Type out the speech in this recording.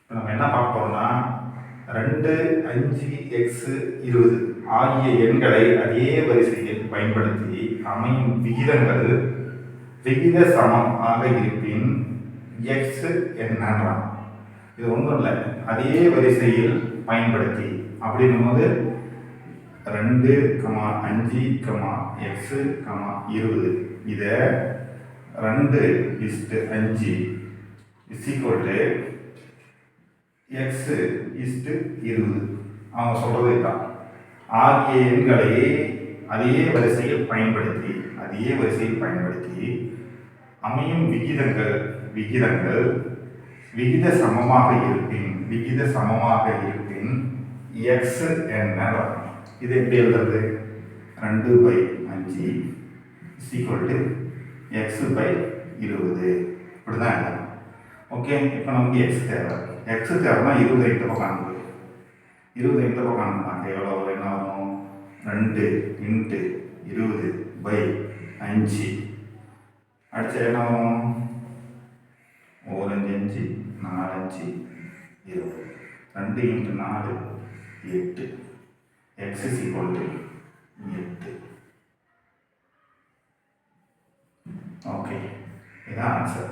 இப்போ நம்ம என்ன பார்க்க போகிறோம்னா 2, 5, x 20 ஆகிய எண்களை அதே வரிசையில் பயன்படுத்தி அமையும் விகிதங்கள் விகித சமமாக இருப்பின் x என்னன்றான். இது ஒன்றும் இல்லை, அதே வரிசையில் பயன்படுத்தி அப்படின்னும் போது 2, 5, x, 20 இதை 2:5 இஸ் ஈக்குவல் டு x 20 அவங்க சொல்றது தான். ஆகிய எண்களை அதே வரிசையில் பயன்படுத்தி அமையும் விகிதங்கள் விகித சமமாக இருப்பின் x என்ன வரும். இது எப்படி எழுதுறது? 2/5 இஸ் ஈக்குவல் டு x/20 இப்படிதான் எழுதணும். ஓகே, இப்போ நமக்கு எக்ஸ் தேவைன்னா 20 இந்த பக்கம் அனுப்பு. 20 இந்த பக்கம் அனுப்புனாக்க எவ்வளோ வரும்? என்ன வரும்? 2 × 20/5. அடுத்து என்ன வரும்? 1 5 4 5 20. 2 × 4 8. x is equal to 8. Okay, இதான் ஆன்சர்.